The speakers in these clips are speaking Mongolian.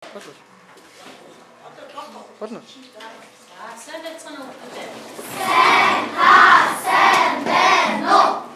Болно. Болно. Сайн байцгаана уу гэдэг. Сайн байна уу?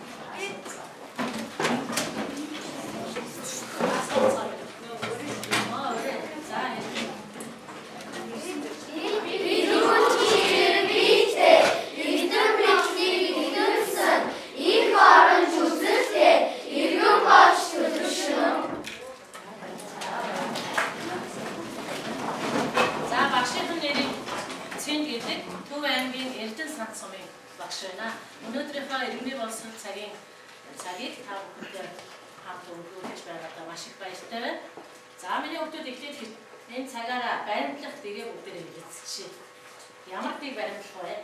Өнөөдрийнхөө иргэний боловсрол цагийг та бүхэнд хамт өнгөрүүлж байгаадаа маш их баяртай байна. За миний хүүхдүүд эхлээд энэ цагаараа баримтлах дэгээ бүгдээр хэлцгээе. Ямар дэг баримтлах вэ?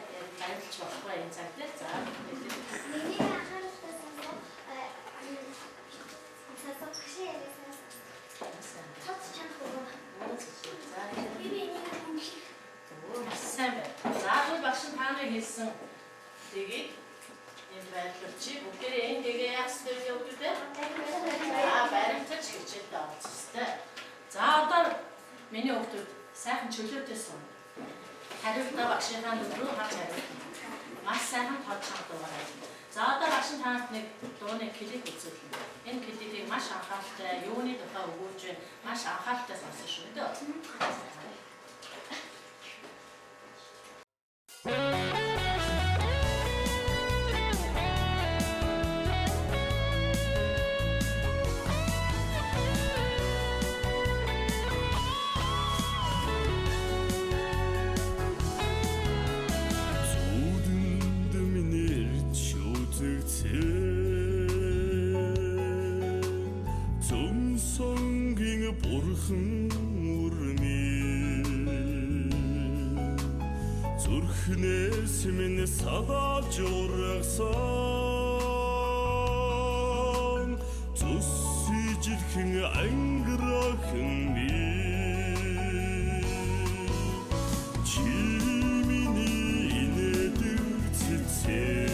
Баримтлж болохгүй энэ цаг дээр. За Миний анхааралтай сасагши яриасан. Цоц чанахгүй. За Би энийг хүндлэх. сайн байна. За тэгвэл багш нь та нарыг хэлсэн дэгийг энэ байрлуулчих. Бүгдээрээ энэ дэгээ яах ёстой вэ хүүхдүүд? Баримтаж хичээлдээ орох ёстой. За одоо миний хүүхдүүд сайхан чөлөөтэй сууна. Хариултаа багшийнхаа нүд рүү харж хариулна. Маш сайхан тод хандуулаарай. За одоо багш нь танад нэг дууны клип үзүүлнэ. Энэ клипийг маш анхааралтай юуны тухай өгөөж байна. Маш анхааралтай сонсох шүү дээ. Зүрхнээс минь садалж урагсан зүсэж ирхэн ангирахын би чи миний инээдэг цэцээ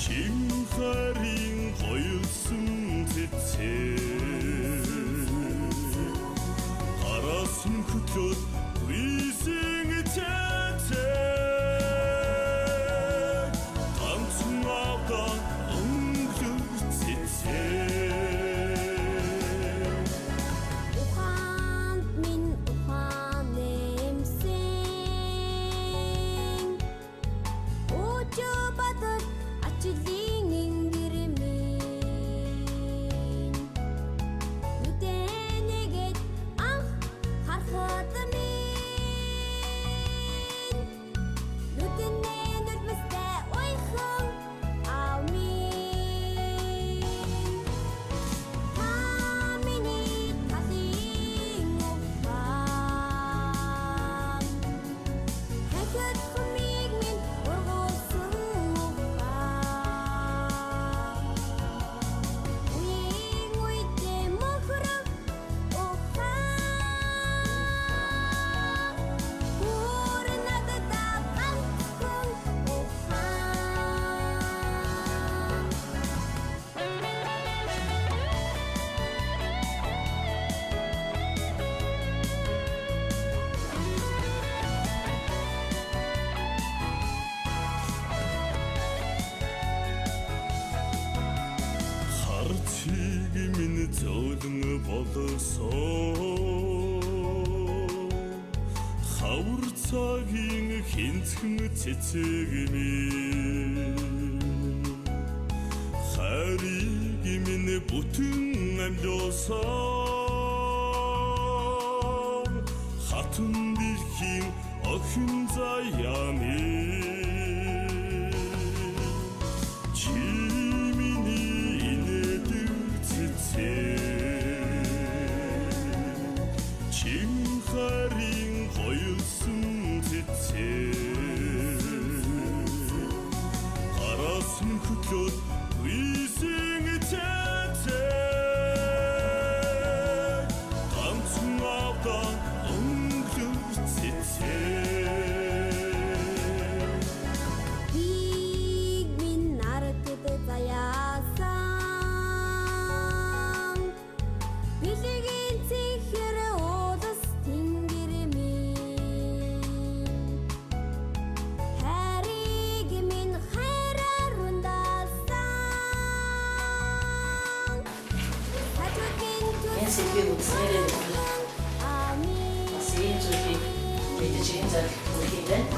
чин харин гоёлсон цэцээ харасан хөтлөөд Wheezing a tete, tanzen auf der Unglutzitze. Ухаанд минь ухаан нэмсэн. Өчөө бадад ачлын ингэрмэн. Нүдэнэгэд анх харахад Зөөлөн болсон хавар цагийн хинцхэн цэцэг минь хариг минь бүтэн амьдсан хатан дэлхийн охин заяа минь чи миний инээдэг цэцэг харин гоёлсон цэцээ харасан хөтлөөд wheezing a tete, танцсан авдан өнгөлөг цэцээ Энэ сэдвийг үзснээрээ Амин бас ийм зүйлийг мэдэж ийм зорилт өгөх юм байна.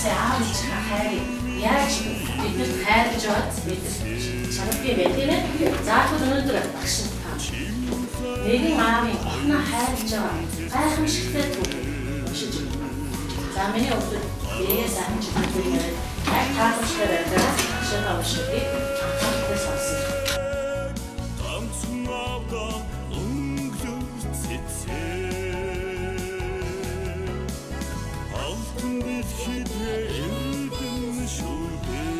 Аав ээжийнхээ хайрыг яаж биднэрт хайрлаж аваад биднэрт чанартай байх тийм ээ. За тэгвэл өнөөдөр багш нь та нэгэн аавын охиноо хайрлаж байгаа гайхамшигтай түүхийг уншиж байна. За миний өгдөг бие сайн чигтүүр яриад яг таалагдсан байдлаар багшаа уншихыг анхаарал сонсон. ганцхан авдан өнгөрч цэцээ алтан дэлхийд эрдэн шүлээ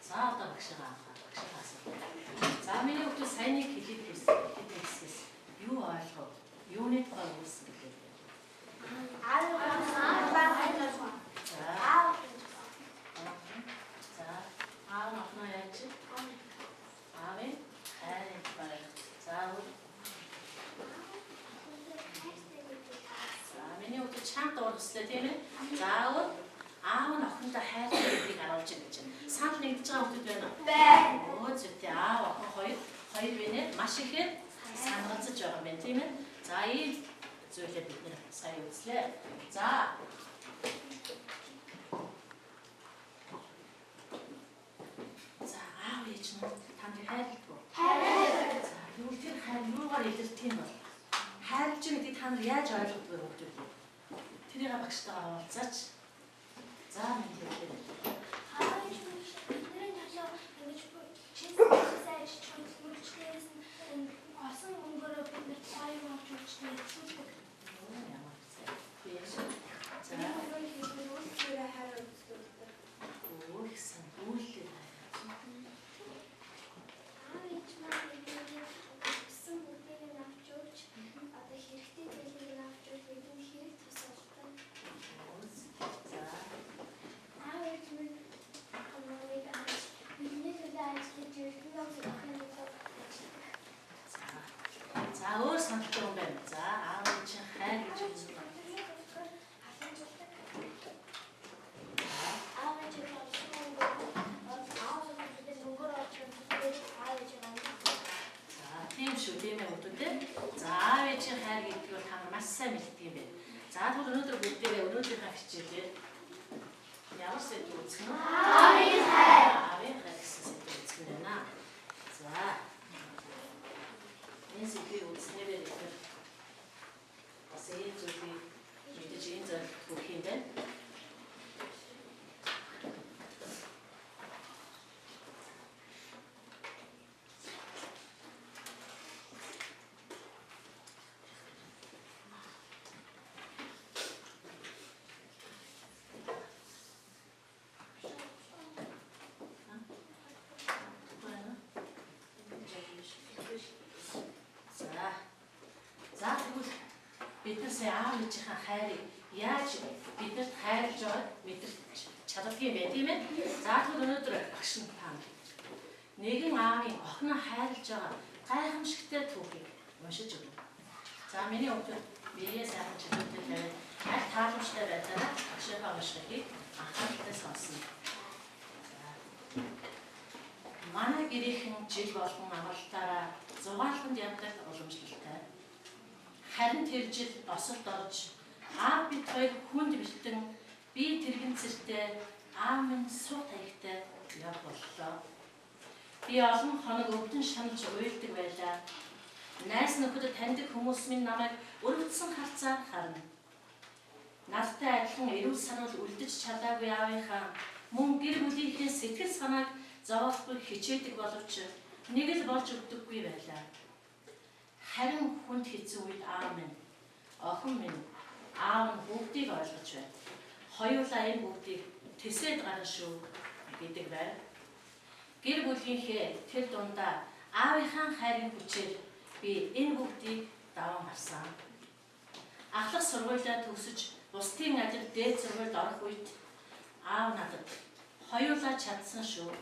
За одоо багшаа асуу. За миний өгдөг сайныг хэлээд хэсгээс юу ойлгов? Юуны тухай үүсгэн гэлээ. За аав охиноо яаж аавын хайрыг барих. За миний өгдөг чамд урагслаа тийм ээ. За аав нь охиндоо хайртай гэдгийг харуулж байгаа гэж байна. Санал нэгдэж байгаа хүмүүс байна уу? Байна. Оо зүйтэй аав охин хоёр бинэ маш ихээр сангалзаж байгаа юм байна тийм ээ. За ийм зүйлээ бид нэр сайн үзлээ. За аав ээж нь танд хайрладаг уу? Хайрладаг. За юу тэр хайр юугаар илэрдэг юм бол? Хайрлж байгаа гэдгийг та нар яаж ойлгох вэ хөөе? Тэрийг багштайгаа уулзаач. За минь хэлээ. За өөр саналтай юм байна. За аав ээжийн хайр гэж юм байна. Тийм шүү, тийм ээ өгдөө. За аав ээжийн хайр гэдэг нь та маш сайн мэддэг юм байна. За тэгвэл өнөөдөр бүгдээрээ өнөөдрийнхээ хичээлээр ямар сэдв үзэх нь? Аавын хайр. Аавын хайр гэсэн сэдв үзэх нь байна. За энэ сэдвийг үзснээрээ ихээр бас ийм зүйлийг мэдээж энэ зорилт өгөх юм байна. За тэгвэл бид нар сая аав ээжийнхээ хайрыг яаж биднэрт хайрлаж аваад мэдэрч чаддаг юм бэ тийм ээ? За тэгвэл өнөөдөр багш нь тань нэгэн аавын охиноо хайрлаж байгаа гайхамшигтай түүхийг уншиж өгнө. За миний өгдөг бие сайхан чигтүүр яриад яг тааламжтай байдлаар багшийнхаа уншихыг анхааралтай сонсно. Манай гэрийнхэн жил болгон амралтаараа зугаалганд явдаг уламжлалтай. Харин тэр жил босолд орж аав бид хоёр хүнд бэлтэн би тэрхэн цэртэй аав минь суу таягтай яв боллоо. Би олон хоног өвдөн шанаж уйлдаг байлаа. Найс нөхөд таньдаг хүмүүс минь намайг өрөвдсөн харцаар харна. Надтай адилхан эрүүл санал үлдэж чадаагүй аавынхаа мөн гэр бүлийнхээ сэтгэл санааг зовоохгүй хичээдэг боловч нэг л болж өгдөггүй байлаа. Харин хүнд хэцүү үед аав минь, охин минь, аав нь бүгдийг ойлгож байна. Хоёулаа энэ бүгдийг тэсээд гарна шүү гэдэг байв. Гэр бүлийнхээ тэр дундаа аавынхаа хайрын хүчээр би энэ бүгдийг даван гарсан. Ахлах сургуулиа төгсөж бусдын ажил дээд сургуульд орох үед аав надад хоёулаа чадсан шүү.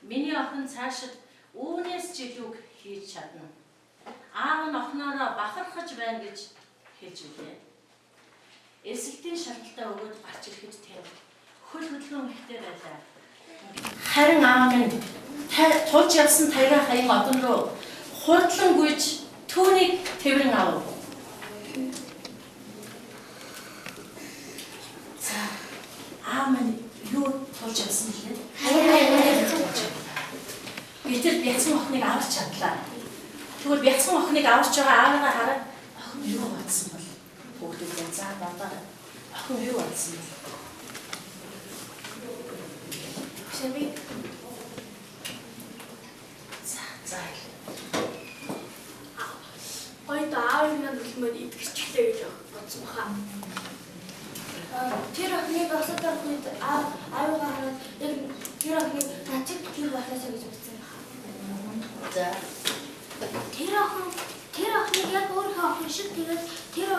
Миний охин цаашид үүнээс ч илүүг хийж чадна. Аав нь охиноороо бахархаж байна гэж хэлж билээ. Эсэлтийн шалталтаа өгөөд гарч ирэхэд тэр хөл хөдлөн ихтэй байлаа. Харин аав минь тулж явсан тайгаа хаян одон руу хурдлан гүйж түүнийг тэрэн авав. За аав минь юу тулж явсан бэ? Гэтэл бяцхан охиныг аварч чадлаа. Тэгвэл бяцхан охиныг аварч байгаа аавыгаа хараад охин юу бодсон бол бүгдээ за бодоо. Охин юу бодсон бэ? Шэби. За. Ойд аавын маань үлмээр идэгчтэй гэж бодсон баха. Тэр охиныг осод ороход аавыгаа хараад яг тэр охиныг начиг тийм болоосоо гэж бодсон баха. За. Тэр охиныг яг өөрөө охин шиг тэгээд тэр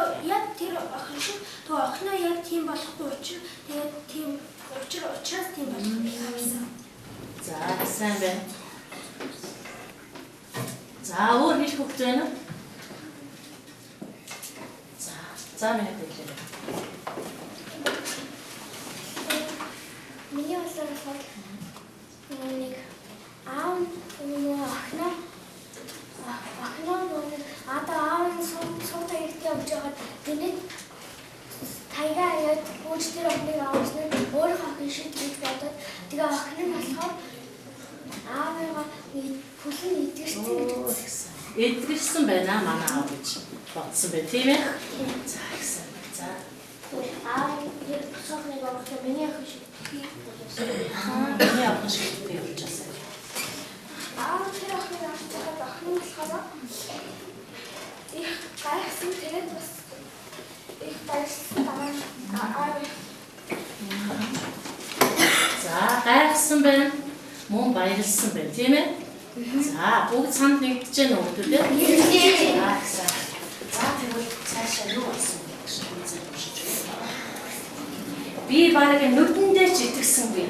охин шиг тэр охиноо яг тийм болохгүй учраас тэгээд тийм учраас тийм болох байсан. За сайн байна. За өөр хэлэх хөвгт байна уу? За минь хэлээ. Миний бодлоор нэг аав нөгөө охиноо аав нь суудаг ихтэй явж байгаад тэнийг тайгаа яд үүч тэр охиныг авсан нь өөрөө охин шиг гэж бодоод тэгээ охин нь болохоор аавыгаа хүлэн идэгсэн гэж бодсон. Идэгсэн байна манай аав гэж бодсон бай тийм ээ. За ихсэн. За. Аав яг сохныг авахтаа миний охин шиг болчихсон. Миний охин шиг болчихсон. Аав тэр охиныг авчихад охин болохоор их гайхсан тэгээд бас их баярлсан аав. За гайхсан байна. Мөн баярлсан байна тийм ээ. За бүгд санд нэгдэж байна уу гэдэг үү? За тэгвэл цаашаа юу болсон бэ гэж үзэж байна. Би баг нүдэндээ ч итгэсэнгүй.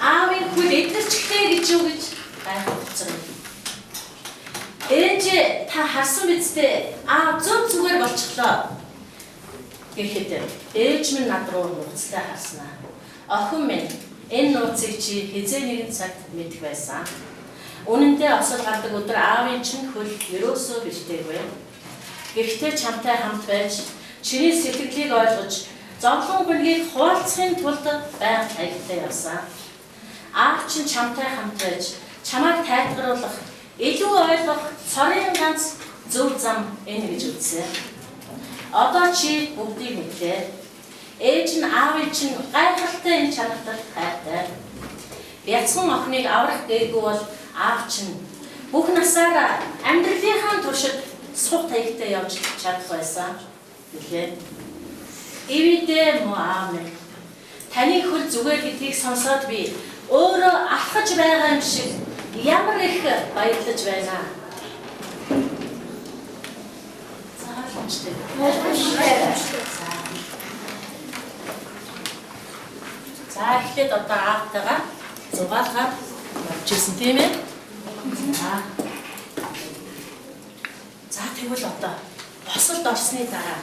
Аавын хөл эдгэрчтэй гэж юу гэж гайхавцсан. Ээж та харсан биз дээ? Аав зөв зүгээр болчихлоо. Гэхэд ээж минь над руу нууцтай харснаа. Охин минь энэ нууцыг чи хизээ нэгэн цагт мэдэх байсан. Үнэндээ осол гардаг өдөр аавын чинь хөл ерөөсөө бэлтээгүй. Гэхдээ чамтай хамт байж чиний сэтгэлийг ойлгож зовлон бүлгийг хуваалцахын тулд байнга таягтай явсан. Аав чинь чамтай хамт байж чамайг тайлгаруулах, илүү ойлгох цорын ганц зөв зам энэ гэж үзсэн. Одоо чи бүгдийг мэдлээ. Ээж нь аавын чинь гайхалтай энэ чанартай хайртай. Бяцхан охиныг аврах гээгүй бол аав чинь бүх насаараа амьдралынхаа туршид сух таягтай явж чадах байсан. Гэлээ. Ивидээ мо аав минь. Таны хөл зүгээр гэдгийг сонсоод би өөрөө алхаж байгаа юм шиг ямар их баярлаж байна. За эхлээд одоо аавтайгаа зугаалгаад явж ирсэн тийм ээ. За тэгвэл одоо босолд орсны дараа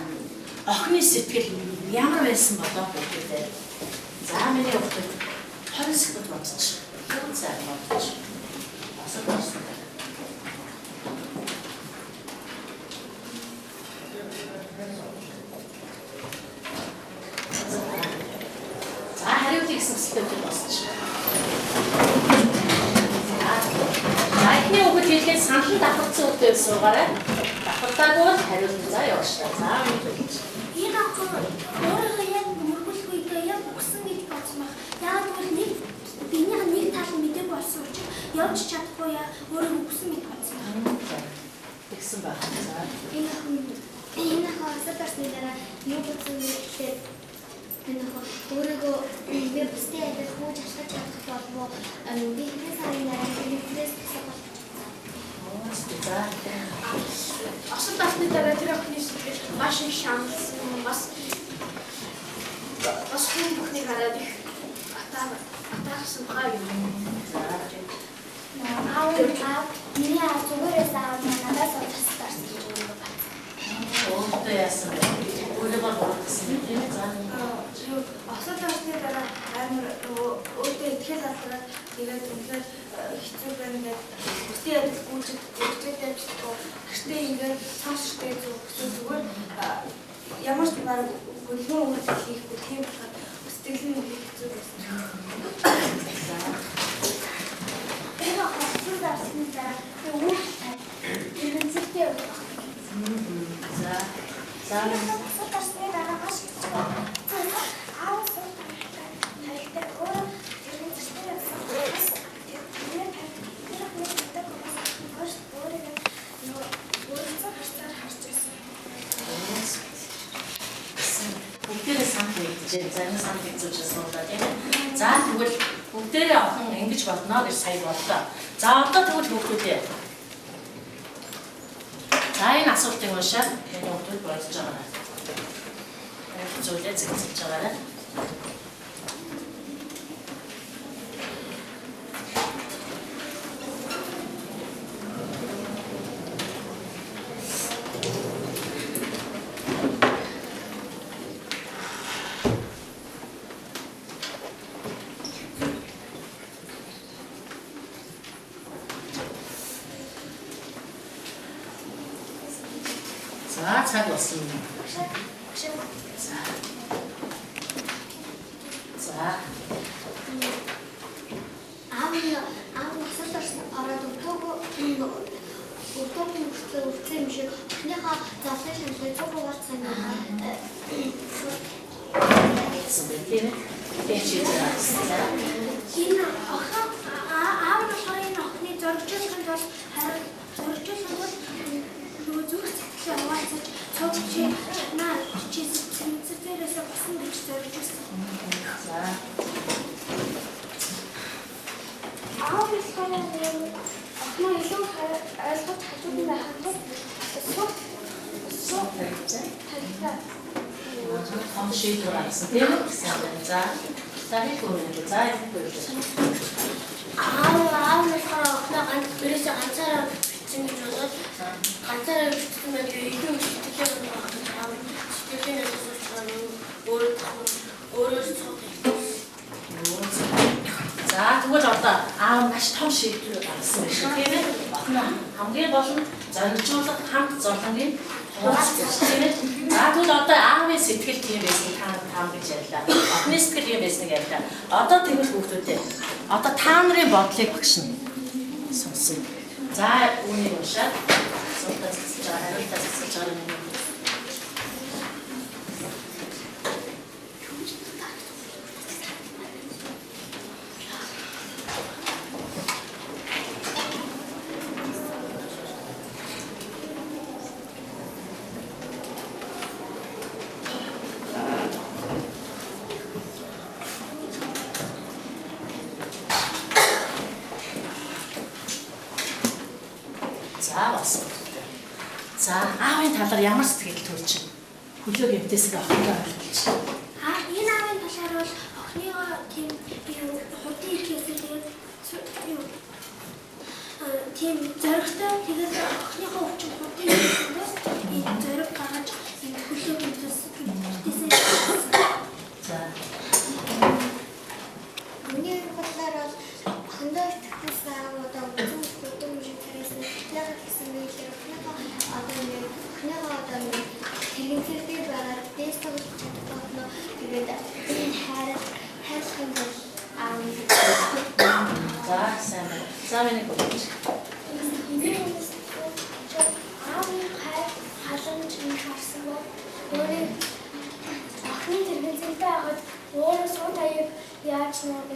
охины сэтгэл ямар байсан болоо бүгдээ. За миний охид 20 секунд бодчих. За бодчих. Босолд орсон. За хариултыг сэсэлтээр босчих. Эхний хүүхэд хэлгээд санал давхарцсан үедээ суугаарай. Давхартаагүй бол хариулт за явуулъя. За мэдээж. Энэ охин өөрөө яг мөргөлгүйдээ яг өгсөн гэж бодсон баг. Яагаад гэвэл биний нэг тал мэдээг болсон учраас явж чадахгүй яа өөрөө өгсөн гэж бодсон баг. Тэгсэн баг. За. Энэ охин осод орсны дараа юу бодсон гэхээр өөрийгөө би бусдын адил хөөж ашиглаж чадах болов уу? Би хэдэн сарын дараа электрээс болчихсон. За. Асуулт авсны дараа тэр охины сэтгэл маш их шаналсан. Бас хүн бүхнийг хараад их атаарсан байгаа юм. Миний зүгээр надаас тасдаарсан гэж өөрөө бат. Өөртөө яасан бэ? Өөрөөр бодсон юм байна. Асуулт авсны дараа амар өөртөө итгэл хатгаад тэгээд үнэхээр хэцүү байна гэдэг бусдын адил гүйцэд тавьчихсан. Гэхдээ ингээд цааштай зүгээр ямар ч баг гөлнөө үргэлж хийхгүй тийм болохоор сэтгэл нь хэцүү байсан. Энэ асуулт авсны дараа өөртөө иргэнцэлтэй байна. За. Асуулт авсны дараа маш бүгдээрээ санал нэгдэж, зарим санал нэгдэж суулаа тийм. За тэгвэл бүгдээрээ охин ингэж болно гэж сая бодлоо. За одоо тэгвэл хүүхдүүдээ. За энэ асуултыг уншаад энэ хүүхдүүд бодож байгаа. Энэ зүйлээ зэгцэж байгаа. За цаг болсон юм. За. аав насанд ороод өдөөгийн хүртэл юм шиг эхнийхээ завлын шанлыг цуглуулж байсан юм. Тийм. Энэ охин аав нь энэ охины зөрчилсөн бол зөрчилсөн бол зүгээр сэтгэлээ хаваацаж цогч наа чи сэтгэлээрээс басан гэж зоржсэн. За. Аав нь охин илүү ойлгож хажууд нь байхад талтай. Том шийдвэр гаргасан тийм үү? За. За их үнэ. За их үнэ. Аав нь охин гэрээсээ ганцаараа бичсэн гэж бодоод ганцаараа бичсэн байх илүү сэтгэлээ байгаа. Сэтгэлээ өөрөө За тэгвэл одоо аав маш том шийдвэр гаргасан байх шүү тийм ээ. Охин хамгийн гол нь зорилжуулах хамт зовлонгийн хуваалц тийм ээ. За тэгвэл одоо аавын сэтгэл тийм байсан та гэж ярьлаа. Охины сэтгэл тийм байсныг ярьлаа. Одоо тэгвэл хүүхдүүдээ. Одоо та нарын бодлыг багш нь сонсъё. За үүнийг уншаад асуултаа зэцэж байгаа, хариултаа зэцэж байгаа юм. За аавын талаар ямар сэтгэл төрж байна? Хөлөө гэмтээсээ охиноо ойлгуулж. Энэ аавын талаар бол охиныгоо тийм хурдан ирэхээс тийм зоригтой тэгээд охиныхоо өвчин хурдан ирэхээс энэ зориг гаргаж энэ хөлөө гэмтээсээ. За. Миний бодлоор бол охиндоо итгэсэн аавуудаа үзэн хурдан шиг хэрэгсэн яагаад гэсэн бэ гэхээр охиныгоо хэрэгцээтэй байгаа дэс тоглож чадахгүй тэгээд хайрлах бол аав. За сайн. За миний гол. Аавын халамж нь харсан бол өөрөө охины хэрэгцээтэй байгаад өөрөө сууд аяг яаж нэг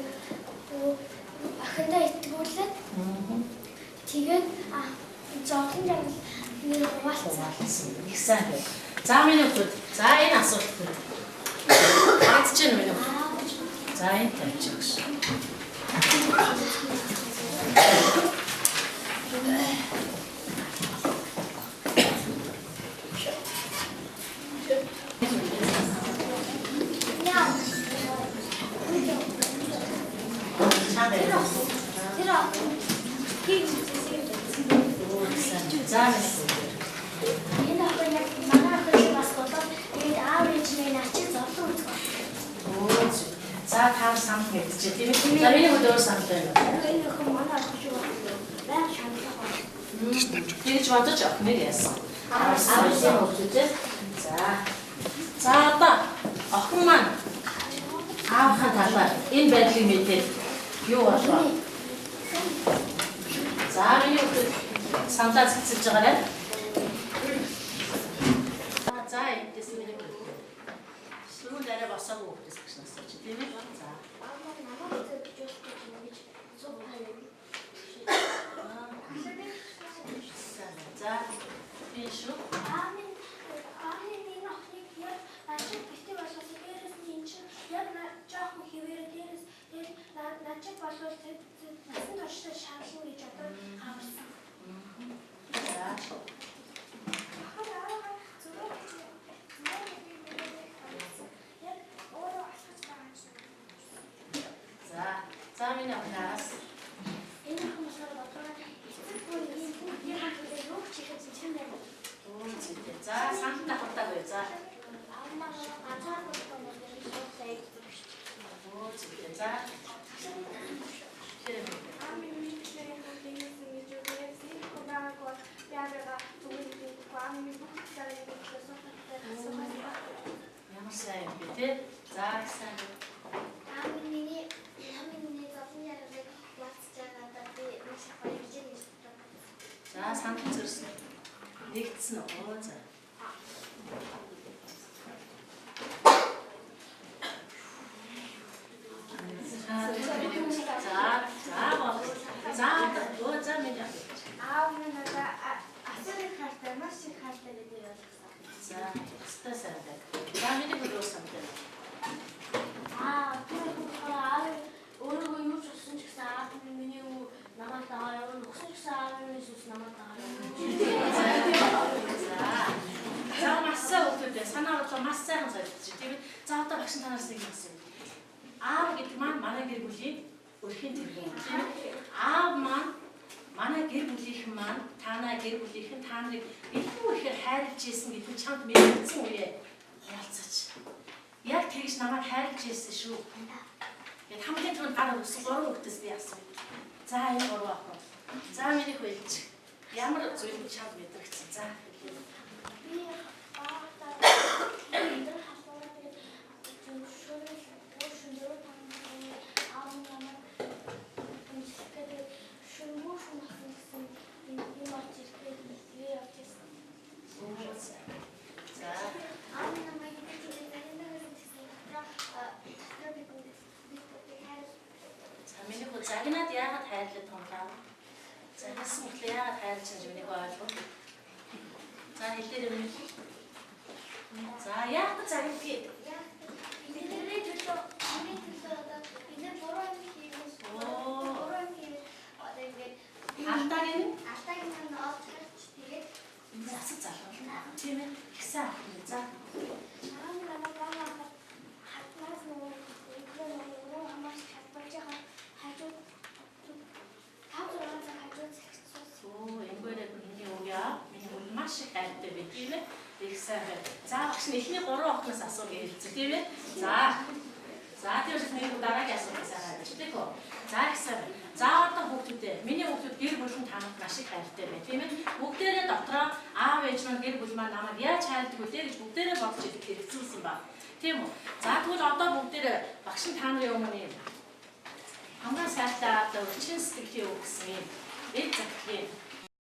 охиндоо итгүүлээд тэгээд зовлон жаргал нэг хуваалцсан. Их сайн байна. За миний хүүхд. За энэ асуулт. Харагдаж байна минь. За энэ тавьчих гэж. За Энэ охин яг манай охин бас болоод тэгээд аав ээж минь ачиж зовлон үзэх. за таар самт мэдчихэ тийм ээ. За миний өдөр самт байна. Энэ охин манай охин шиг байна. Баян шаналлах байна. Тэгж бодож охиныг яасан. Аавын хөвгөтэй. За одоо охин маань аавынхаа талаар энэ байдлыг мэдээд юу болов? За миний өдөр самтаа цэцэлж байгаарай. За энэс миний өдөр. Сүүл арай босоогүй хөвгөс гэж насч тийм ээ. За. Намайг зөвж гэж зөв хайр. За би шүү. Аамын энэ охиныг яг начиг бити болохоос дээрээс нь энэ чинь яг жоохон хэвээр дээрээс дээр начиг болвол насан туршдаа шаарлна гэж одоо хамарсан. За. За миний охинаас Энэ охин болохоор бодлоо эцэг бүр энэ юу ч хийхэд чинь байна. За сант давтаагүй за. Аамаа ганцаар болох юм шиг сайд. За. Ямар сайн бэ те? За сайн. За сант зөрсөн. Нэгдсэн оо за. За миний. Аав минь асуурын хартаа маш их хартаа гэдэг ойлгосон. За стасаа. За миний гөрөө самтай. Тэр өөрөө юу ч болсон ч гэсэн аав миний намайг дагаа явна. Өгсөн ч гэсэн аав минь сүс намайг дагаа явна. За массаа өгдөө санаа бодлоо маш сайхан солилцчих тийм ээ. За одоо багш танаас нэг юм асууя. Аав гэдэг маань манай гэр бүлийн өрхийн тэрхүү тийм ээ. Аав маань манай гэр бүлийнхэн маань танай гэр бүлийнхэн та нарыг илүү ихээр хайрлаж ийсэн гэдэг чамд мэдсэн үе хуваалцаач. Яг тэгж намайг хайрлаж ийсэн шүү. Яг хамгийн түрүүнд гар өгсөн 3 хүүхдээс би асууя. За энэ 3 охин. За миний хөлж. Ямар зүйл чамд мэдрэгдсэн. За би баатаа энэ хасуулаад шүрэл аав намайг энэ шүмөш махсан юм ачиртэй явчихсан. За аав намайг миний хөө загнаад яагаад хайрлаад томлоо? Загнасан мэтлээ яагаад хайрлаж байгаа юм нэг ойлгоо. За хэлээр юм. За яагаад загнадгийг? бидний төлөө одоо энэ бороо хийгээс бороо хийгээд одоо ингээд Алтагийн алтагийн нот харч тэгээд засаг залгуулна. Тийм ээ. Ихсэн авах нь за. хатнаас нөгөө өөрөө хамаач хатбаж байгаа хажууд тавдраа хажууд зэгцсэн. Оо энгээрээ миний өвгөө миний өвгөө маш их хайртай байт тийм ээ. Ихсэн байт. За багш нь эхний 3 охноос асууя хэлцээ тийм ээ. За тэрс нэг дараагийн асуултаас хараач тийм үү. За ихсэн. За одоо хүүхдүүдээ миний хүүхдүүд гэр бүлийн танад маш их хайртай байна тийм ээ. Бүгдээрээ дотроо аав ээж маань гэр бүл маань намайг яаж хайрдаг вэ гэж бүгдээрээ бодож идэх хэрэгцүүлсэн ба. Тийм үү. За тэгвэл одоо бүгдээрээ багш нь та нарын өмнө хамгийн сайтай одоо өчигдөр сэтгэлийн үг гэсэн юм. Эд захихийн